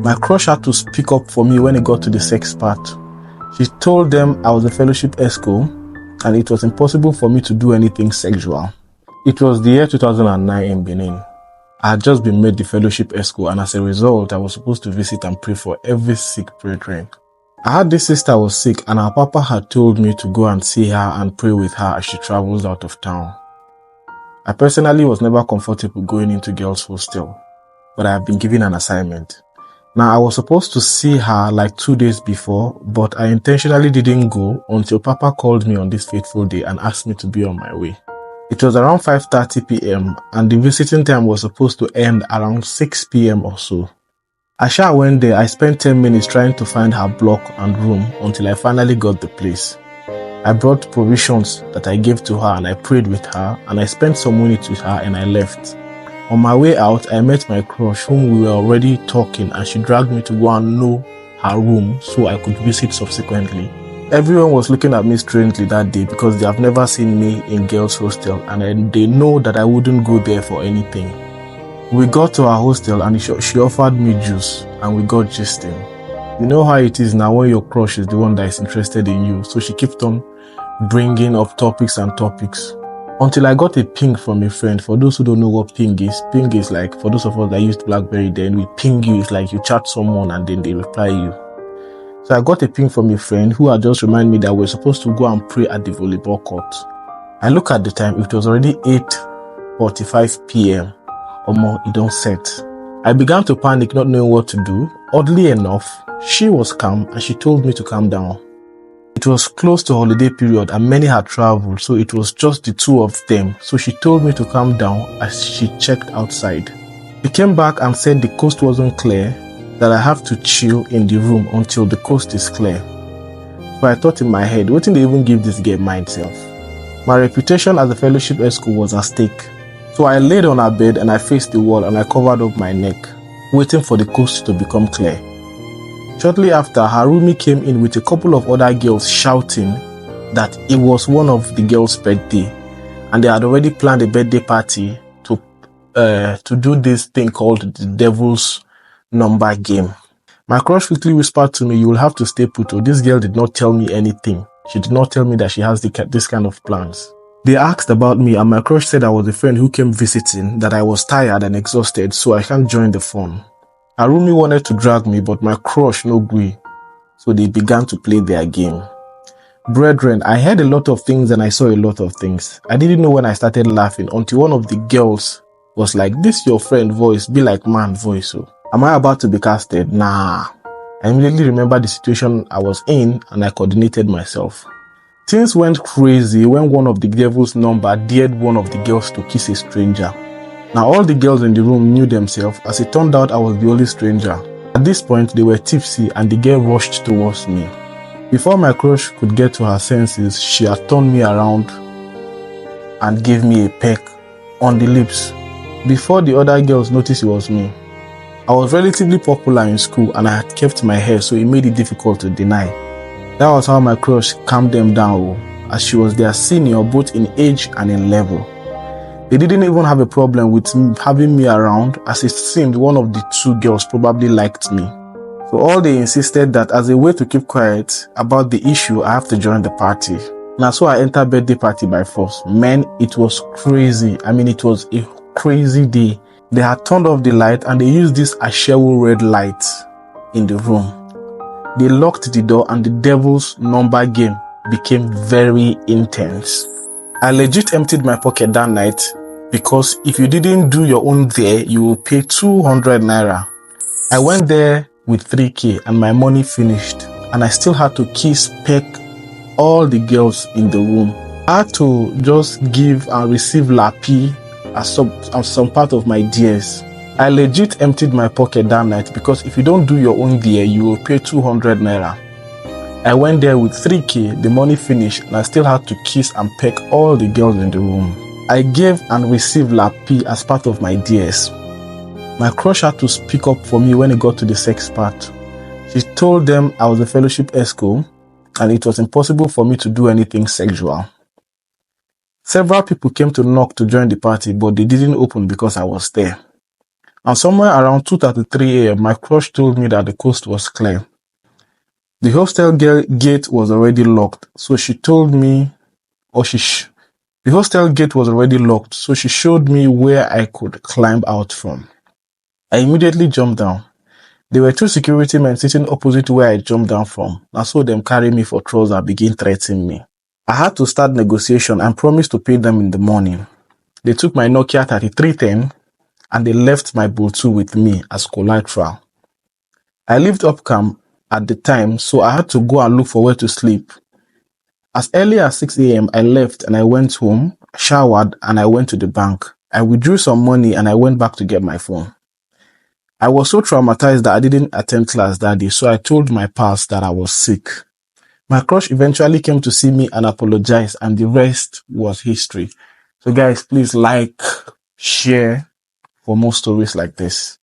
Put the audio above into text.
My crush had to speak up for me when it got to the sex part. She told them I was a fellowship esco and it was impossible for me to do anything sexual. It was the year 2009 in Benin. I had just been made the fellowship esco, and as a result, I was supposed to visit and pray for every sick brethren. I had this sister who was sick, and our papa had told me to go and see her and pray with her as she travels out of town. I personally was never comfortable going into girls' hostel, but I have been given an assignment. Now, I was supposed to see her like 2 days before, but I intentionally didn't go until Papa called me on this fateful day and asked me to be on my way. It was around 5:30 p.m. and the visiting time was supposed to end around 6 p.m. or so. As I went there, I spent 10 minutes trying to find her block and room until I finally got the place. I brought provisions that I gave to her and I prayed with her and I spent some minutes with her and I left. On my way out, I met my crush whom we were already talking and she dragged me to go and know her room so I could visit subsequently. Everyone was looking at me strangely that day because they have never seen me in girls' hostel and they know that I wouldn't go there for anything. We got to our hostel and she offered me juice and we got gisting. You know how it is now when your crush is the one that is interested in you, so she kept on bringing up topics and topics. Until I got a ping from a friend. For those who don't know what ping is like, for those of us that used BlackBerry then, we ping you, it's like you chat someone and then they reply you. So I got a ping from a friend who had just reminded me that we're supposed to go and pray at the volleyball court. I look at the time, it was already 8:45 p.m. Omo, it don't set. I began to panic, not knowing what to do. Oddly enough, she was calm and she told me to calm down. It was close to holiday period and many had traveled, so it was just the two of them. So she told me to calm down as she checked outside. She came back and said the coast wasn't clear, that I have to chill in the room until the coast is clear. So I thought in my head, what did they even give this girl myself? My reputation as a fellowship esco was at stake. So I laid on her bed and I faced the wall and I covered up my neck, waiting for the coast to become clear. Shortly after, her roomie came in with a couple of other girls shouting that it was one of the girls' birthday and they had already planned a birthday party to do this thing called the Devil's Number game. My crush quickly whispered to me, "You will have to stay put." This girl did not tell me anything. She did not tell me that she has this kind of plans. They asked about me and my crush said I was a friend who came visiting, that I was tired and exhausted so I can't join the fun. Her roomie wanted to drag me but my crush no agree, so they began to play their game. Brethren, I heard a lot of things and I saw a lot of things. I didn't know when I started laughing until one of the girls was like, "This your friend voice be like man voice. So am I about to be casted?" Nah. I immediately remembered the situation I was in and I coordinated myself. Things went crazy when one of the devil's number dared one of the girls to kiss a stranger. Now all the girls in the room knew themselves. As it turned out, I was the only stranger. At this point, they were tipsy and the girl rushed towards me. Before my crush could get to her senses, she had turned me around and gave me a peck on the lips. Before the other girls noticed it was me. I was relatively popular in school and I had kept my hair, so it made it difficult to deny. That was how my crush calmed them down, as she was their senior both in age and in level. They didn't even have a problem with having me around, as it seemed one of the two girls probably liked me. So all they insisted that as a way to keep quiet about the issue, I have to join the party. Now so I entered birthday party by force. Man, it was crazy. I mean, it was a crazy day. They had turned off the light and they used this Ashewo red light in the room. They locked the door and the devil's number game became very intense. I legit emptied my pocket that night because if you didn't do your own there, you will pay 200 naira. I went there with 3k and my money finished and I still had to kiss, peck all the girls in the room. I had to just give and receive lappy as some part of my DS. I legit emptied my pocket that night because if you don't do your own there, you will pay 200 naira. I went there with 3k, the money finished, and I still had to kiss and peck all the girls in the room. I gave and received lappy as part of my DS. My crush had to speak up for me when it got to the sex part. She told them I was a fellowship esco and it was impossible for me to do anything sexual. Several people came to knock to join the party, but they didn't open because I was there. And somewhere around 2:33 a.m., my crush told me that the coast was clear. The hostel gate was already locked, so she told me, the hostel gate was already locked, so she showed me where I could climb out from. I immediately jumped down. There were two security men sitting opposite where I jumped down from. I saw them carry me for trouble and begin threatening me. I had to start negotiation and promised to pay them in the morning. They took my Nokia 3310 and they left my Bluetooth with me as collateral. I lived up camp at the time, so I had to go and look for where to sleep. As early as 6 a.m., I left and I went home, showered, and I went to the bank. I withdrew some money and I went back to get my phone. I was so traumatized that I didn't attend class that day, so I told my pals that I was sick. My crush eventually came to see me and apologized, and the rest was history. So guys, please like, share for more stories like this.